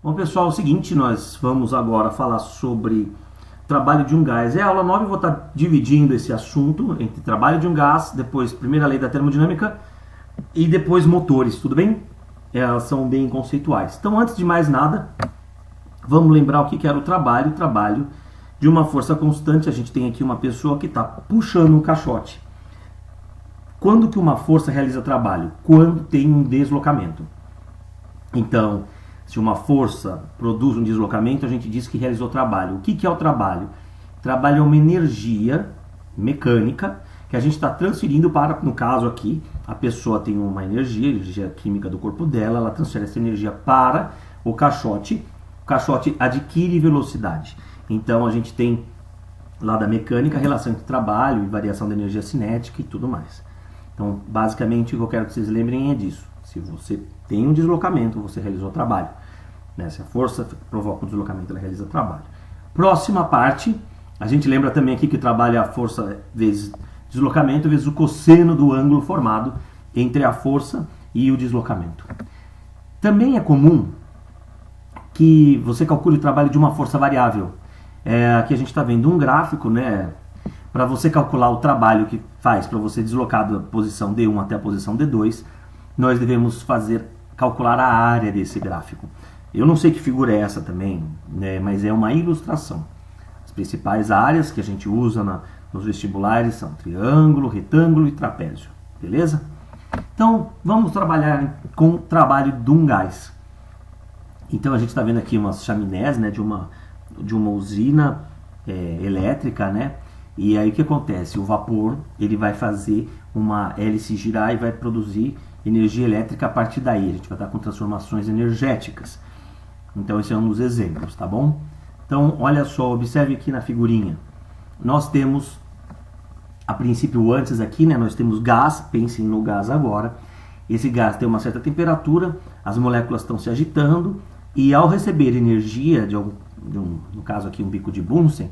Bom, pessoal, é o seguinte, nós vamos agora falar sobre trabalho de um gás. É a aula 9, eu vou estar dividindo esse assunto entre trabalho de um gás, depois primeira lei da termodinâmica e depois motores, tudo bem? Elas são bem conceituais. Então, antes de mais nada, vamos lembrar o que era o trabalho. O trabalho de uma força constante, a gente tem aqui uma pessoa que está puxando um caixote. Quando que uma força realiza trabalho? Quando tem um deslocamento. Então, se uma força produz um deslocamento, a gente diz que realizou trabalho. O que é o trabalho? Trabalho é uma energia mecânica que a gente está transferindo para, no caso aqui, a pessoa tem uma energia química do corpo dela, ela transfere essa energia para o caixote adquire velocidade. Então a gente tem lá da mecânica a relação entre trabalho e variação da energia cinética e tudo mais. Então, basicamente, o que eu quero que vocês lembrem é disso. Se você tem um deslocamento, você realizou trabalho. Né? Se a força provoca um deslocamento, ela realiza trabalho. Próxima parte, a gente lembra também aqui que o trabalho é a força vezes deslocamento vezes o cosseno do ângulo formado entre a força e o deslocamento. Também é comum que você calcule o trabalho de uma força variável. Aqui a gente está vendo um gráfico, né? Para você calcular o trabalho que faz para você deslocar da posição D1 até a posição D2, nós devemos calcular a área desse gráfico. Eu não sei que figura é essa também, né, mas é uma ilustração. As principais áreas que a gente usa nos vestibulares são triângulo, retângulo e trapézio, beleza? Então, vamos trabalhar com o trabalho de um gás. Então, a gente está vendo aqui umas chaminés, né, de uma usina elétrica, né? E aí o que acontece? O vapor ele vai fazer uma hélice girar e vai produzir energia elétrica a partir daí. A gente vai estar com transformações energéticas. Então esse é um dos exemplos, tá bom? Então olha só, observe aqui na figurinha. Nós temos, a princípio antes aqui, né, nós temos gás, pensem no gás agora. Esse gás tem uma certa temperatura, as moléculas estão se agitando e ao receber energia no caso aqui um bico de Bunsen,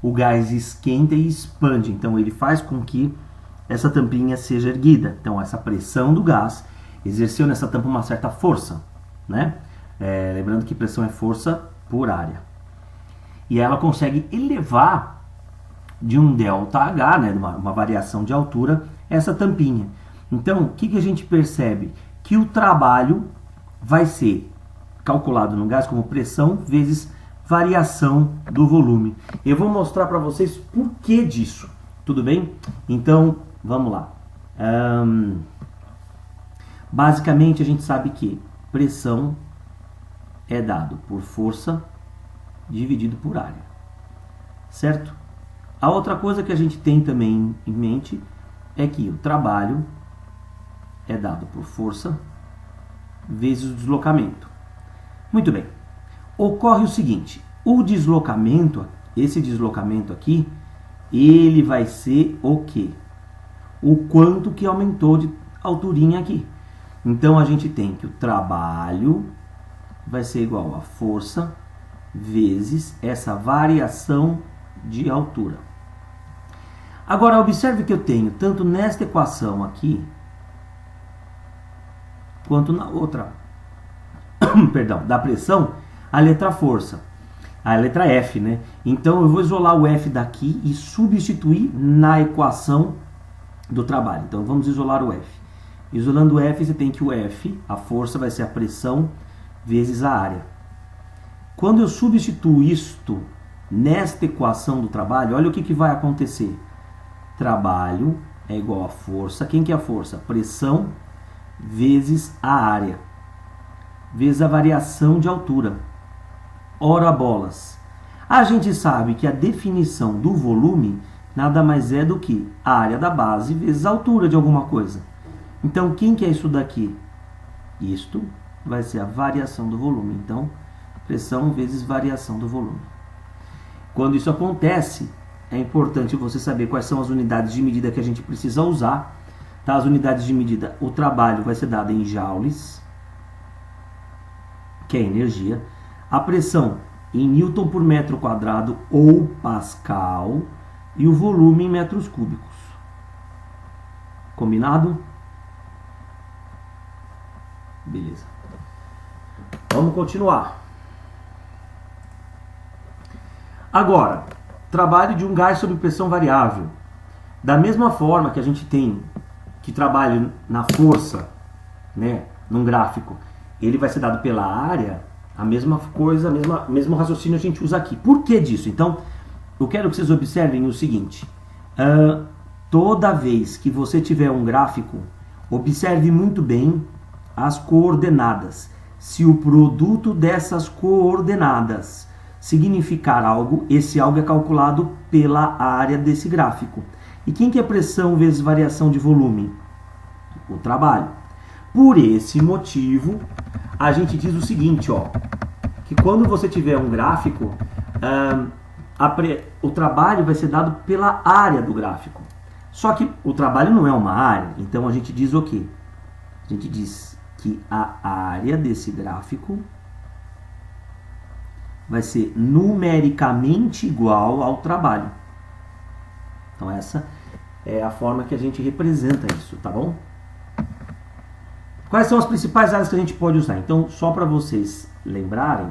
o gás esquenta e expande, então ele faz com que essa tampinha seja erguida. Então essa pressão do gás exerceu nessa tampa uma certa força, né? Lembrando que pressão é força por área. E ela consegue elevar de um ΔH, né, uma variação de altura, essa tampinha. Então o que a gente percebe? Que o trabalho vai ser calculado no gás como pressão vezes variação do volume. Eu vou mostrar para vocês por que disso, tudo bem? Então, vamos lá. Basicamente, a gente sabe que pressão é dado por força dividido por área, certo? A outra coisa que a gente tem também em mente é que o trabalho é dado por força vezes o deslocamento. Muito bem. Ocorre o seguinte, esse deslocamento aqui, ele vai ser o quê? O quanto que aumentou de alturinha aqui. Então a gente tem que o trabalho vai ser igual a força vezes essa variação de altura. Agora observe que eu tenho tanto nesta equação aqui, quanto na outra, perdão, da pressão, a letra força, a letra F, né? Então eu vou isolar o F daqui e substituir na equação do trabalho. Então vamos isolar o F. Isolando o F, você tem que o F, a força, vai ser a pressão vezes a área. Quando eu substituo isto nesta equação do trabalho, olha o que vai acontecer. Trabalho é igual a força. Quem que é a força? Pressão vezes a área, vezes a variação de altura. Ora bolas. A gente sabe que a definição do volume nada mais é do que a área da base vezes a altura de alguma coisa. Então, quem que é isso daqui? Isto vai ser a variação do volume. Então, pressão vezes variação do volume. Quando isso acontece, é importante você saber quais são as unidades de medida que a gente precisa usar. Tá? As unidades de medida, o trabalho vai ser dado em joules, que é energia. A pressão em Newton por metro quadrado ou Pascal e o volume em metros cúbicos. Combinado? Beleza. Vamos continuar. Agora, trabalho de um gás sob pressão variável. Da mesma forma que a gente tem que trabalho na força, né, num gráfico, ele vai ser dado pela área, a mesma coisa, mesmo raciocínio a gente usa aqui. Por que disso? Então, eu quero que vocês observem o seguinte. Toda vez que você tiver um gráfico, observe muito bem as coordenadas. Se o produto dessas coordenadas significar algo, esse algo é calculado pela área desse gráfico. E quem que é pressão vezes variação de volume? O trabalho. Por esse motivo, a gente diz o seguinte, ó, que quando você tiver um gráfico, o trabalho vai ser dado pela área do gráfico. Só que o trabalho não é uma área, então a gente diz o quê? A gente diz que a área desse gráfico vai ser numericamente igual ao trabalho. Então essa é a forma que a gente representa isso, tá bom? Quais são as principais áreas que a gente pode usar? Então, só para vocês lembrarem,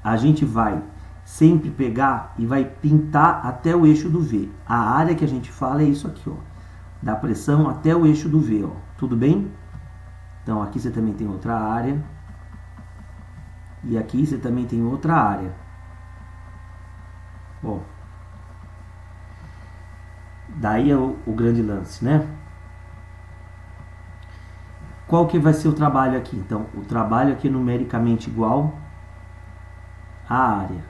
a gente vai sempre pegar e vai pintar até o eixo do V. A área que a gente fala é isso aqui, ó, da pressão até o eixo do V, ó. Tudo bem? Então, aqui você também tem outra área. E aqui você também tem outra área. Bom, daí é o grande lance, né? Qual que vai ser o trabalho aqui? Então, o trabalho aqui é numericamente igual à área.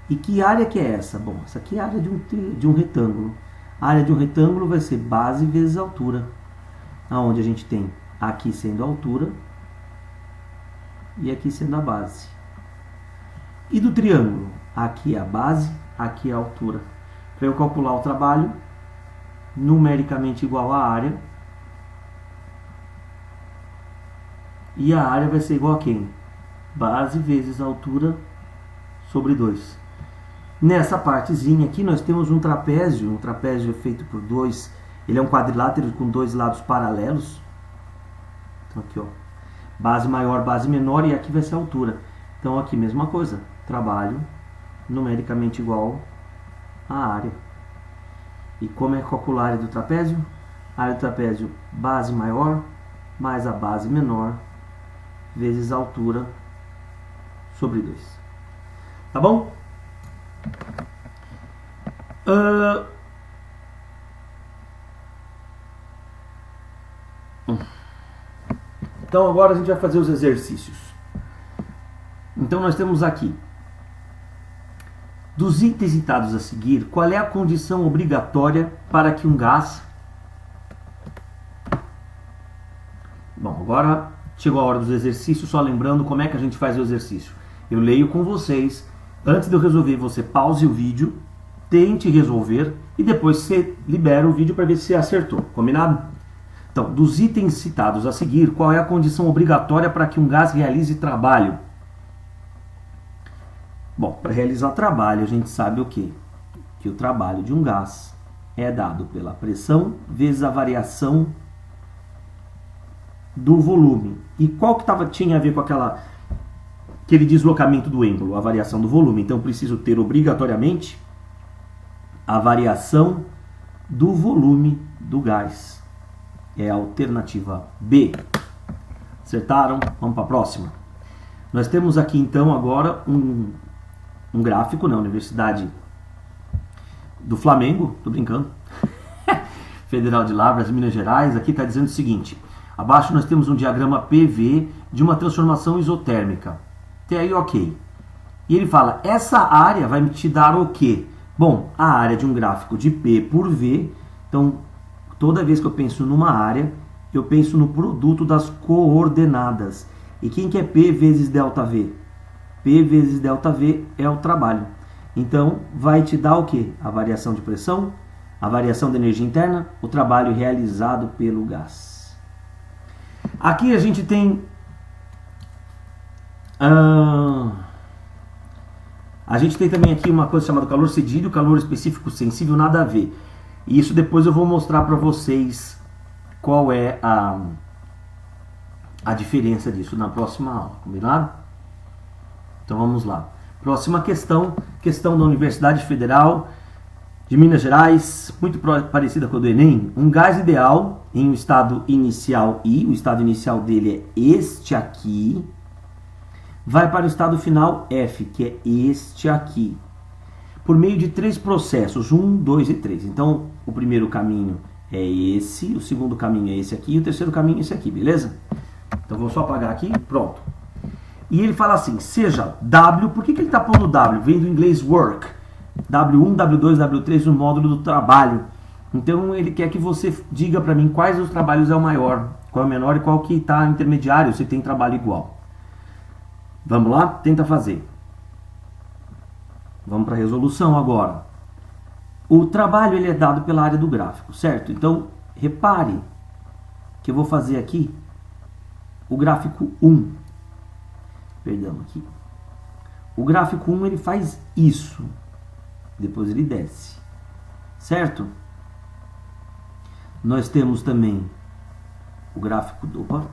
E que área que é essa? Bom, essa aqui é a área de um retângulo. A área de um retângulo vai ser base vezes altura. Onde a gente tem aqui sendo a altura e aqui sendo a base. E do triângulo? Aqui é a base, aqui é a altura. Para eu calcular o trabalho, numericamente igual à área. E a área vai ser igual a quem? Base vezes altura sobre 2. Nessa partezinha aqui nós temos um trapézio é feito por dois, ele é um quadrilátero com dois lados paralelos. Então aqui, ó, base maior, base menor, e aqui vai ser a altura. Então aqui mesma coisa, trabalho numericamente igual à área. E como é calcular a área do trapézio? A área do trapézio, base maior mais a base menor vezes a altura sobre 2. Tá bom? Então agora a gente vai fazer os exercícios. Então nós temos aqui, dos itens citados a seguir, qual é a condição obrigatória para que um gás... Bom, agora chegou a hora dos exercícios, só lembrando como é que a gente faz o exercício. Eu leio com vocês, antes de eu resolver, você pause o vídeo, tente resolver e depois você libera o vídeo para ver se você acertou, combinado? Então, dos itens citados a seguir, qual é a condição obrigatória para que um gás realize trabalho? Bom, para realizar trabalho a gente sabe o quê? Que o trabalho de um gás é dado pela pressão vezes a variação do volume. E qual que tinha a ver com aquele deslocamento do êmbolo? A variação do volume. Então eu preciso ter obrigatoriamente a variação do volume do gás. É a alternativa B. Acertaram? Vamos para a próxima. Nós temos aqui então agora um gráfico na Universidade do Flamengo, tô brincando, Federal de Lavras, Minas Gerais. Aqui está dizendo o seguinte: abaixo nós temos um diagrama PV de uma transformação isotérmica. Até aí ok. E ele fala, essa área vai me te dar o quê? Bom, a área de um gráfico de P por V. Então, toda vez que eu penso numa área, eu penso no produto das coordenadas. E quem que é P vezes ΔV? P vezes ΔV é o trabalho. Então, vai te dar o quê? A variação de pressão, a variação da energia interna, o trabalho realizado pelo gás. Aqui a gente tem... a gente tem também aqui uma coisa chamada calor cedilho, calor específico sensível, nada a ver. E isso depois eu vou mostrar para vocês qual é a diferença disso na próxima aula, combinado? Então vamos lá. Próxima questão, questão da Universidade Federal de Minas Gerais, muito parecida com a do Enem. Um gás ideal em um estado inicial I, o estado inicial dele é este aqui, vai para o estado final F, que é este aqui, por meio de 3 processos, 1, 2 e 3. Então, o primeiro caminho é esse, o segundo caminho é esse aqui e o terceiro caminho é esse aqui, beleza? Então, vou só apagar aqui, pronto. E ele fala assim, seja W, por que ele está pondo W? Vem do inglês work. W1, W2, W3 no módulo do trabalho. Então ele quer que você diga para mim quais dos trabalhos é o maior, qual é o menor e qual que está intermediário, se tem trabalho igual. Vamos lá? Tenta fazer. Vamos para a resolução agora. O trabalho ele é dado pela área do gráfico, certo? Então repare que eu vou fazer aqui o gráfico 1. Perdão, aqui. O gráfico 1 ele faz isso. Depois ele desce. Certo? Nós temos também o gráfico... Opa!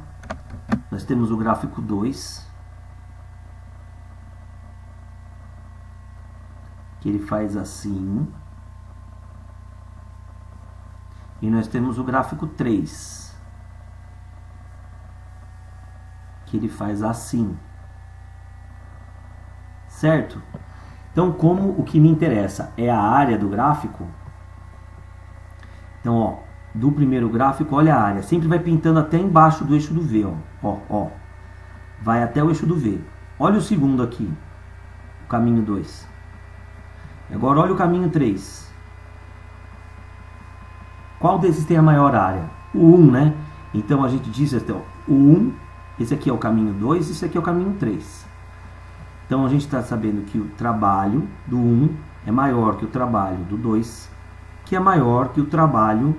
Nós temos o gráfico 2. Que ele faz assim. E nós temos o gráfico 3. Que ele faz assim. Certo? Então, como o que me interessa é a área do gráfico, então, ó, do primeiro gráfico, olha a área, sempre vai pintando até embaixo do eixo do V, ó, vai até o eixo do V. Olha o segundo aqui, o caminho 2. Agora, olha o caminho 3. Qual desses tem a maior área? O 1, né? Então, a gente diz, ó, o 1, esse aqui é o caminho 2, esse aqui é o caminho 3. Então, a gente está sabendo que o trabalho do 1 é maior que o trabalho do 2, que é maior que o trabalho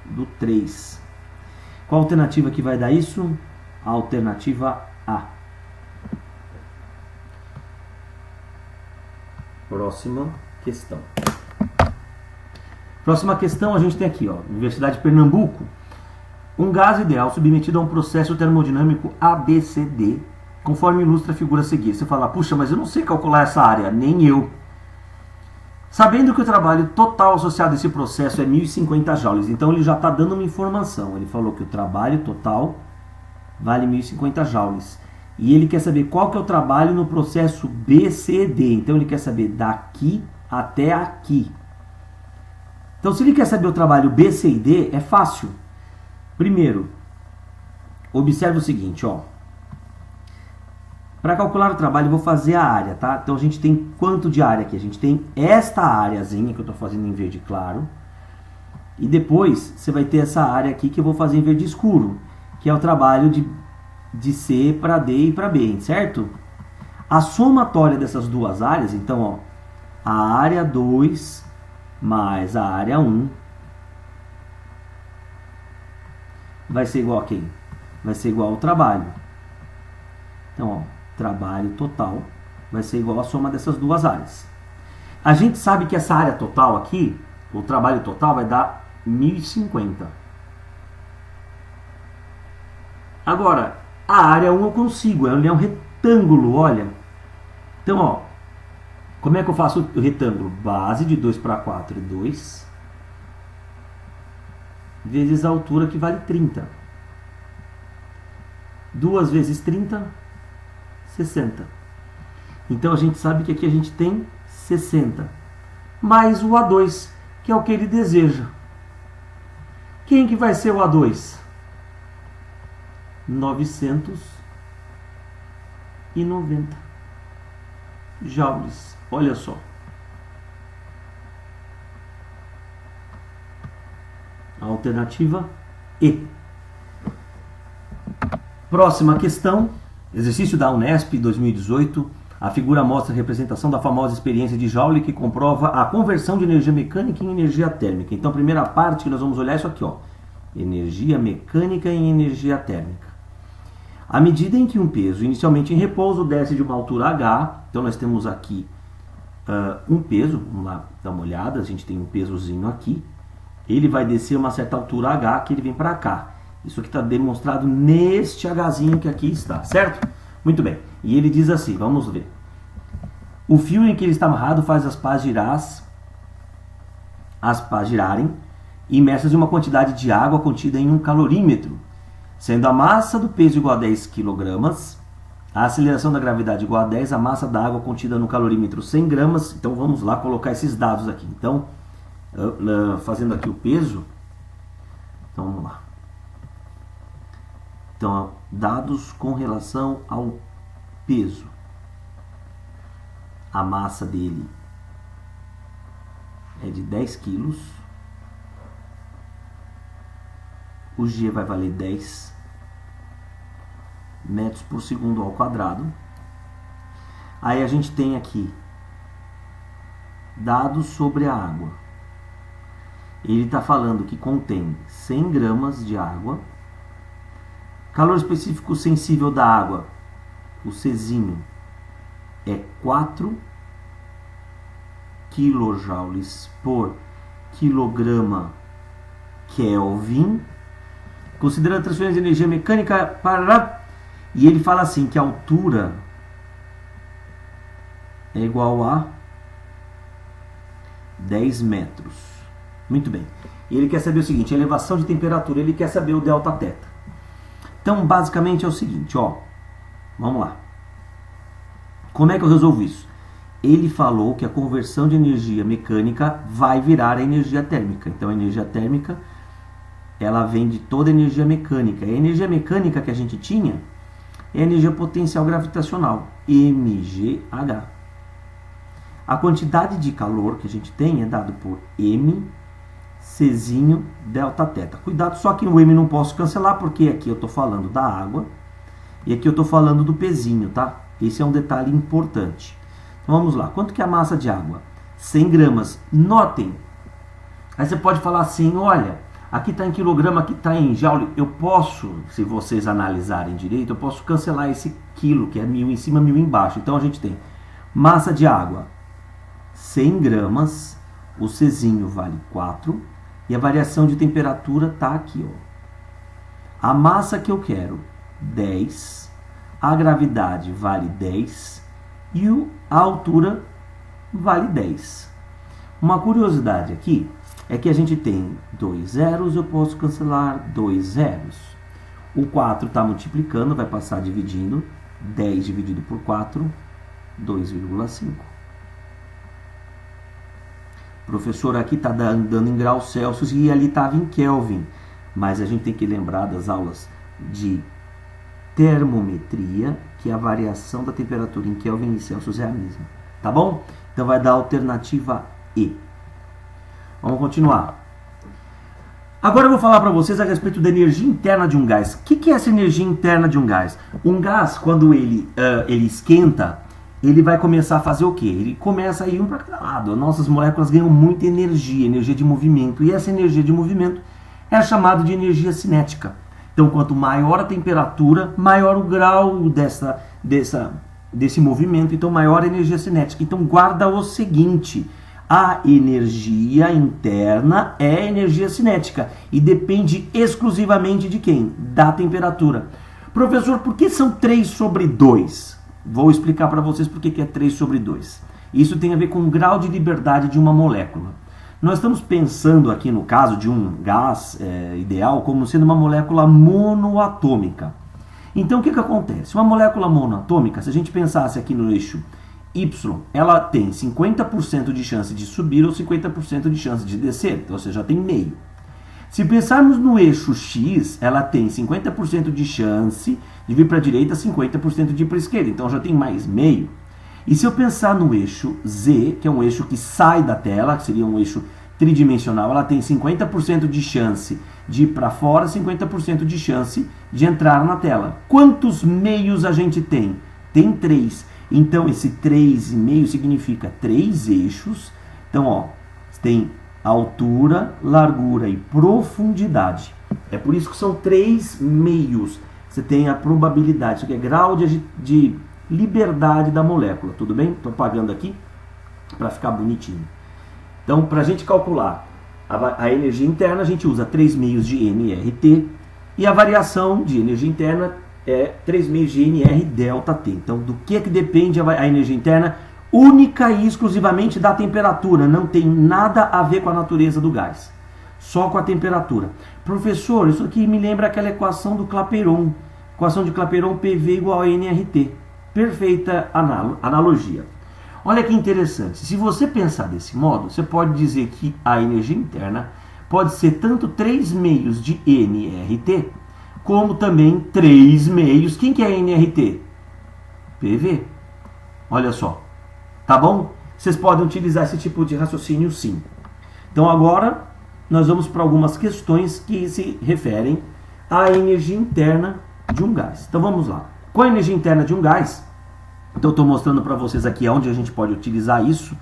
do 3. Qual alternativa que vai dar isso? A alternativa A. Próxima questão. Próxima questão a gente tem aqui, ó, Universidade de Pernambuco. Um gás ideal submetido a um processo termodinâmico ABCD, conforme ilustra a figura a seguir. Você fala, puxa, mas eu não sei calcular essa área, nem eu. Sabendo que o trabalho total associado a esse processo é 1050 joules, então ele já está dando uma informação. Ele falou que o trabalho total vale 1050 joules. E ele quer saber qual que é o trabalho no processo BCD. Então ele quer saber daqui até aqui. Então se ele quer saber o trabalho B, C e D, é fácil. Primeiro, observe o seguinte, ó. Para calcular o trabalho, eu vou fazer a área, tá? Então, a gente tem quanto de área aqui? A gente tem esta áreazinha que eu estou fazendo em verde claro. E depois, você vai ter essa área aqui que eu vou fazer em verde escuro, que é o trabalho de C para D e para B, certo? A somatória dessas duas áreas, então, ó, a área 2 mais a área 1 vai ser igual a quem? Vai ser igual ao trabalho. Então, ó, trabalho total vai ser igual à soma dessas duas áreas. A gente sabe que essa área total aqui, o trabalho total vai dar 1050. Agora, a área 1 eu consigo, ele é um retângulo, olha. Então, ó, como é que eu faço o retângulo? Base de 2 para 4 é 2, vezes a altura que vale 30. 2 vezes 30, 60. Então a gente sabe que aqui a gente tem 60. Mais o A2, que é o que ele deseja. Quem que vai ser o A2? 990 joules. Olha só. A alternativa E. Próxima questão. Exercício da Unesp 2018, a figura mostra a representação da famosa experiência de Joule que comprova a conversão de energia mecânica em energia térmica. Então, a primeira parte que nós vamos olhar é isso aqui, ó, energia mecânica em energia térmica. À medida em que um peso, inicialmente em repouso, desce de uma altura h, então nós temos aqui um peso, vamos lá dar uma olhada, a gente tem um pesozinho aqui, ele vai descer uma certa altura h, que ele vem para cá. Isso aqui está demonstrado neste Hzinho que aqui está, certo? Muito bem. E ele diz assim, vamos ver. O fio em que ele está amarrado faz as pás girarem, imersas em uma quantidade de água contida em um calorímetro, sendo a massa do peso igual a 10 kg, a aceleração da gravidade igual a 10, a massa da água contida no calorímetro 100 gramas. Então vamos lá colocar esses dados aqui. Então, fazendo aqui o peso, então vamos lá. Então, dados com relação ao peso. A massa dele é de 10 quilos. O G vai valer 10 metros por segundo ao quadrado. Aí a gente tem aqui dados sobre a água. Ele está falando que contém 100 gramas de água. Calor específico sensível da água, o Czinho, é 4 kJ por quilograma Kelvin. Considerando a transferência de energia mecânica para... E ele fala assim que a altura é igual a 10 metros. Muito bem. Ele quer saber o seguinte, a elevação de temperatura, ele quer saber o Δθ. Então, basicamente é o seguinte, ó. Vamos lá. Como é que eu resolvo isso? Ele falou que a conversão de energia mecânica vai virar a energia térmica. Então, a energia térmica, ela vem de toda a energia mecânica. E a energia mecânica que a gente tinha é a energia potencial gravitacional, mgh. A quantidade de calor que a gente tem é dado por m Czinho Δθ. Cuidado, só que no m não posso cancelar, porque aqui eu estou falando da água e aqui eu estou falando do pezinho, tá? Esse é um detalhe importante. Então vamos lá. Quanto que é a massa de água? 100 gramas. Notem. Aí você pode falar assim, olha, aqui está em quilograma, aqui está em joule. Eu posso, se vocês analisarem direito, eu posso cancelar esse quilo, que é 1000 em cima, 1000 embaixo. Então a gente tem massa de água, 100 gramas, o Czinho vale 4, e a variação de temperatura está aqui, ó. A massa que eu quero, 10, a gravidade vale 10 e a altura vale 10. Uma curiosidade aqui é que a gente tem 2 zeros, eu posso cancelar 2 zeros. O 4 está multiplicando, vai passar dividindo, 10 dividido por 4, 2,5. Professor, aqui está dando em graus Celsius e ali estava em Kelvin. Mas a gente tem que lembrar das aulas de termometria, que a variação da temperatura em Kelvin e Celsius é a mesma. Tá bom? Então vai dar a alternativa E. Vamos continuar. Agora eu vou falar para vocês a respeito da energia interna de um gás. O que é essa energia interna de um gás? Um gás, quando ele esquenta, ele vai começar a fazer o quê? Ele começa a ir um para cada lado. Nossas moléculas ganham muita energia, energia de movimento. E essa energia de movimento é chamada de energia cinética. Então, quanto maior a temperatura, maior o grau desse movimento. Então, maior a energia cinética. Então, guarda o seguinte: a energia interna é energia cinética e depende exclusivamente de quem? Da temperatura. Professor, por que são 3/2? Vou explicar para vocês por que é 3/2. Isso tem a ver com o grau de liberdade de uma molécula. Nós estamos pensando aqui no caso de um gás ideal como sendo uma molécula monoatômica. Então o que acontece? Uma molécula monoatômica, se a gente pensasse aqui no eixo Y, ela tem 50% de chance de subir ou 50% de chance de descer, então você já tem meio. Se pensarmos no eixo X, ela tem 50% de chance de vir para a direita, 50% de ir para a esquerda, então já tem mais meio. E se eu pensar no eixo Z, que é um eixo que sai da tela, que seria um eixo tridimensional, ela tem 50% de chance de ir para fora, 50% de chance de entrar na tela. Quantos meios a gente tem? Tem 3. Então, esse 3,5 significa 3 eixos. Então, ó, tem altura, largura e profundidade. É por isso que são 3 meios. Você tem a probabilidade, isso aqui é grau de liberdade da molécula, tudo bem? Estou apagando aqui para ficar bonitinho. Então, para a gente calcular a energia interna, a gente usa 3 meios de nRT e a variação de energia interna é 3 meios de nRΔT. Então, do que depende a energia interna? única e exclusivamente da temperatura, não tem nada a ver com a natureza do gás, só com a temperatura. Professor, isso aqui me lembra aquela equação do Clapeyron, equação de Clapeyron, PV igual a nRT. Perfeita analogia. Olha que interessante, se você pensar desse modo, você pode dizer que a energia interna pode ser tanto 3 meios de nRT, como também 3 meios, quem que é nRT? PV. Olha só, tá bom? Vocês podem utilizar esse tipo de raciocínio sim. Então agora nós vamos para algumas questões que se referem à energia interna de um gás. Então vamos lá. Qual a energia interna de um gás? Então eu estou mostrando para vocês aqui onde a gente pode utilizar isso.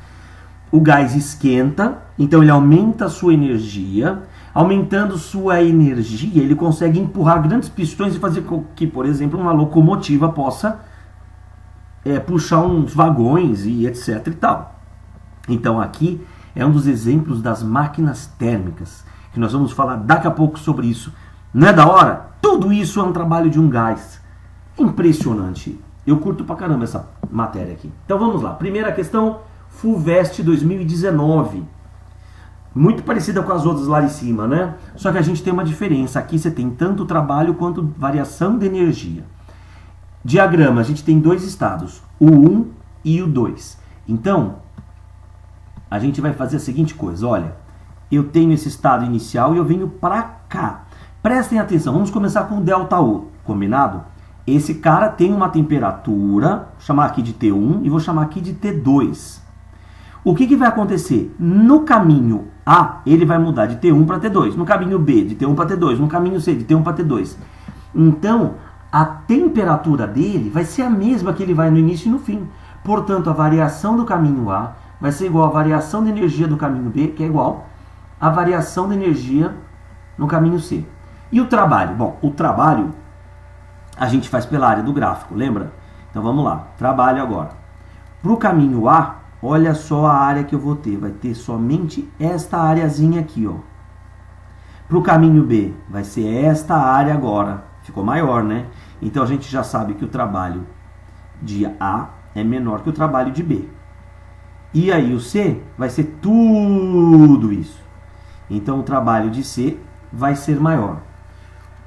O gás esquenta, então ele aumenta a sua energia. Aumentando sua energia, ele consegue empurrar grandes pistões e fazer com que, por exemplo, uma locomotiva possa puxar uns vagões e etc e tal. Então aqui é um dos exemplos das máquinas térmicas, que nós vamos falar daqui a pouco sobre isso. Não é da hora? Tudo isso é um trabalho de um gás. Impressionante. Eu curto pra caramba essa matéria aqui. Então vamos lá. Primeira questão, FUVEST 2019. Muito parecida com as outras lá em cima, né? Só que a gente tem uma diferença. Aqui você tem tanto trabalho quanto variação de energia. Diagrama, a gente tem dois estados, o 1 e o 2. Então, a gente vai fazer a seguinte coisa, olha, eu tenho esse estado inicial e eu venho para cá. Prestem atenção, vamos começar com o ΔU, combinado? Esse cara tem uma temperatura, vou chamar aqui de T1 e vou chamar aqui de T2. O que vai acontecer? No caminho A, ele vai mudar de T1 para T2. No caminho B, de T1 para T2. No caminho C, de T1 para T2. Então, a temperatura dele vai ser a mesma que ele vai no início e no fim. Portanto, a variação do caminho A vai ser igual à variação de energia do caminho B, que é igual à variação de energia no caminho C. E o trabalho? Bom, o trabalho a gente faz pela área do gráfico, lembra? Então vamos lá, trabalho agora. Para o caminho A, olha só a área que eu vou ter. Vai ter somente esta areazinha aqui, ó. Para o caminho B, vai ser esta área agora. Ficou maior, né? Então a gente já sabe que o trabalho de A é menor que o trabalho de B. E aí o C vai ser tudo isso. Então o trabalho de C vai ser maior.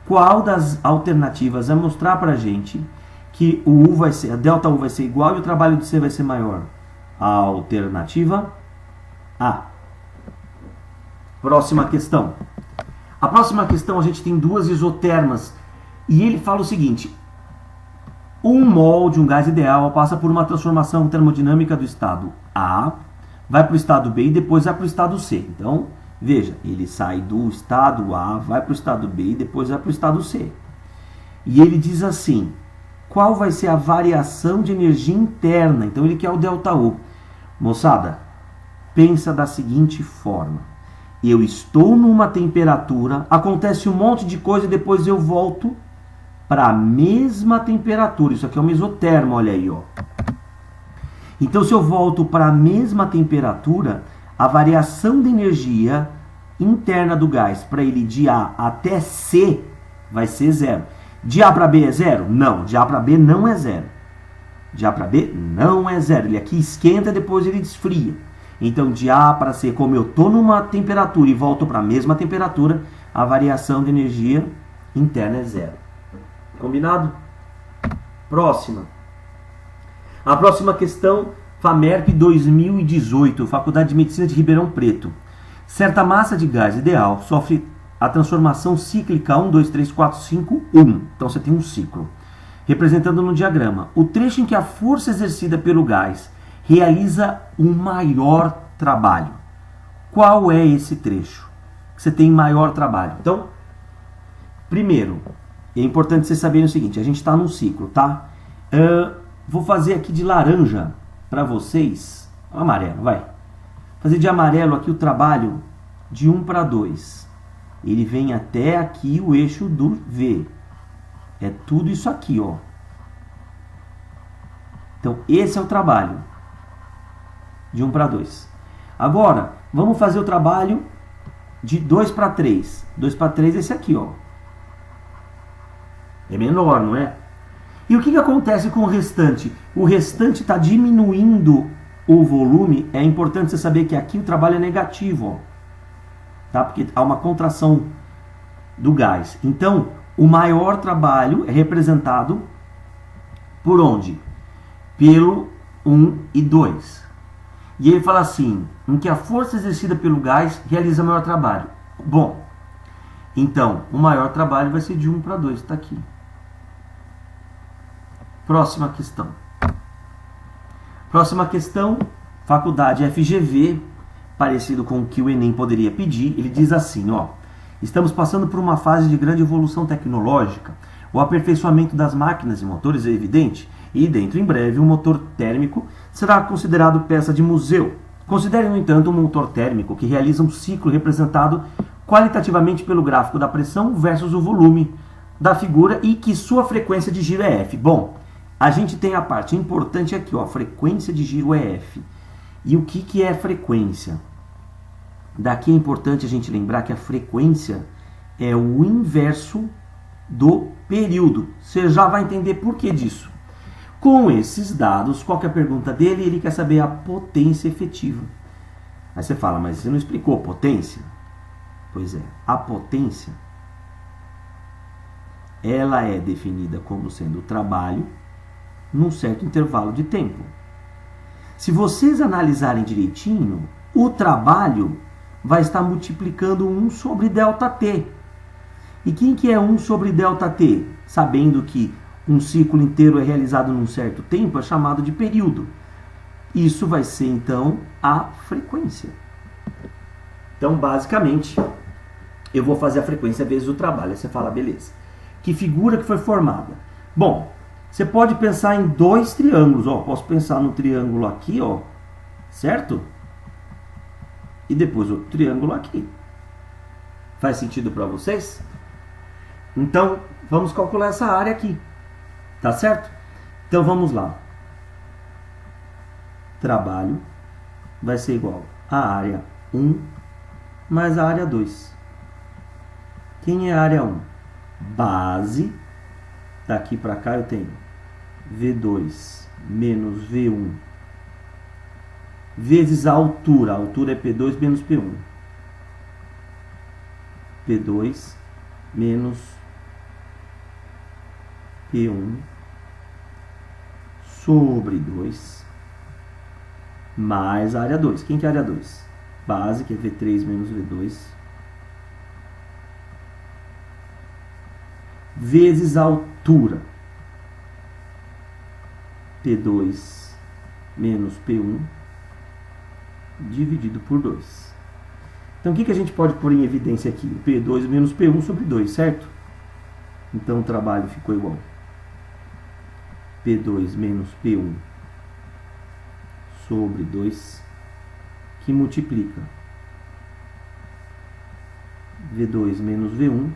Qual das alternativas vai mostrar para a gente que o U vai ser, a ΔU vai ser igual e o trabalho de C vai ser maior? A alternativa A. Próxima questão. A próxima questão a gente tem duas isotermas. E ele fala o seguinte: 1 mol de um gás ideal passa por uma transformação termodinâmica do estado A, vai para o estado B e depois vai para o estado C. Então, veja, ele sai do estado A, vai para o estado B e depois vai para o estado C. E ele diz assim, qual vai ser a variação de energia interna? Então ele quer o ΔU. Moçada, pensa da seguinte forma. Eu estou numa temperatura, acontece um monte de coisa e depois eu volto para a mesma temperatura. Isso aqui é uma isoterma, olha aí, ó. Então, se eu volto para a mesma temperatura, a variação de energia interna do gás para ele de A até C vai ser zero. De A para B é zero? Não, de A para B não é zero. De A para B não é zero. Ele aqui esquenta e depois ele esfria. Então, de A para C, como eu estou numa temperatura e volto para a mesma temperatura, a variação de energia interna é zero. Combinado? Próxima. A próxima questão, FAMERP 2018, Faculdade de Medicina de Ribeirão Preto. Certa massa de gás ideal sofre a transformação cíclica 1, 2, 3, 4, 5, 1. Então você tem um ciclo. Representando no diagrama o trecho em que a força exercida pelo gás realiza um maior trabalho. Qual é esse trecho? Você tem maior trabalho. Então, primeiro, é importante vocês saberem o seguinte, a gente está num ciclo, tá? Vou fazer aqui de laranja para vocês, amarelo, vai. Fazer de amarelo aqui o trabalho de 1 para 2. Ele vem até aqui o eixo do V. É tudo isso aqui, ó. Então, esse é o trabalho de 1 para 2. Agora, vamos fazer o trabalho de 2 para 3. 2 para 3 é esse aqui, ó. É menor, não é? E o que acontece com o restante? O restante está diminuindo o volume, é importante você saber que aqui o trabalho é negativo, ó, tá? Porque há uma contração do gás. Então, o maior trabalho é representado por onde? Pelo 1 e 2. E ele fala assim, em que a força exercida pelo gás realiza maior trabalho. Bom, então, o maior trabalho vai ser de 1 para 2, está aqui. Próxima questão. Próxima questão, faculdade FGV, parecido com o que o Enem poderia pedir. Ele diz assim, ó, estamos passando por uma fase de grande evolução tecnológica. O aperfeiçoamento das máquinas e motores é evidente, e dentro em breve o motor térmico será considerado peça de museu. Considere, no entanto, um motor térmico que realiza um ciclo representado qualitativamente pelo gráfico da pressão versus o volume da figura e que sua frequência de giro é F. Bom, a gente tem a parte importante aqui, ó, a frequência de giro é F. E o que é frequência? Daqui é importante a gente lembrar que a frequência é o inverso do período. Você já vai entender por que disso. Com esses dados, qual que é a pergunta dele? Ele quer saber a potência efetiva. Aí você fala, mas você não explicou potência? Pois é, a potência ela é definida como sendo o trabalho num certo intervalo de tempo. Se vocês analisarem direitinho, o trabalho vai estar multiplicando 1 sobre ΔT. E quem que é 1 sobre ΔT? Sabendo que um ciclo inteiro é realizado num certo tempo, é chamado de período. Isso vai ser, então, a frequência. Então, basicamente, eu vou fazer a frequência vezes o trabalho. Aí você fala, beleza. Que figura que foi formada? Bom, você pode pensar em 2 triângulos. Ó, posso pensar no triângulo aqui, ó, certo? E depois outro triângulo aqui. Faz sentido para vocês? Então, vamos calcular essa área aqui. Tá certo? Então, vamos lá. Trabalho vai ser igual a área 1 mais a área 2. Quem é a área 1? Base. Daqui para cá eu tenho V2 menos V1 vezes a altura. A altura é P2 menos P1. P2 menos P1 sobre 2 mais a área 2. Quem que é a área 2? Base, que é V3 menos V2, vezes a altura, P2 menos P1, dividido por 2. Então, o que a gente pode pôr em evidência aqui? P2 menos P1 sobre 2, certo? Então, o trabalho ficou igual P2 menos P1 sobre 2, que multiplica V2 menos V1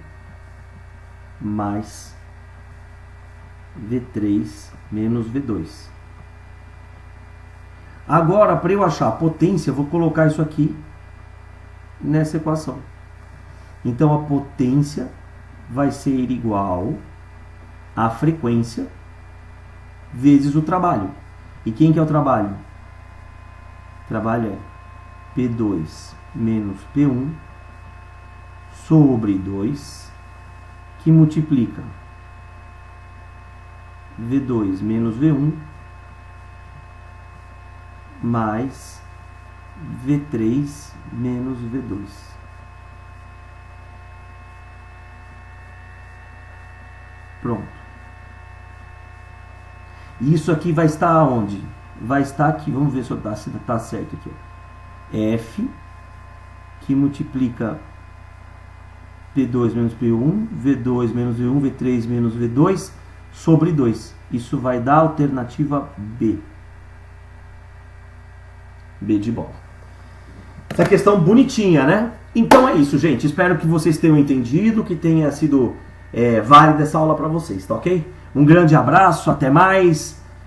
mais V3 menos V2. Agora, para eu achar a potência, eu vou colocar isso aqui nessa equação. Então, a potência vai ser igual à frequência vezes o trabalho. E quem que é o trabalho? O trabalho é P2 menos P1 sobre 2, que multiplica V2 menos V1 mais V3 menos V2. Pronto. E isso aqui vai estar onde? Vai estar aqui, vamos ver se está certo aqui. F, que multiplica P2 menos P1, V2 menos V1, V3 menos V2 sobre 2. Isso vai dar a alternativa B. B de bola. Essa questão bonitinha, né? Então é isso, gente. Espero que vocês tenham entendido, que tenha sido válida essa aula para vocês, tá ok? Um grande abraço, até mais.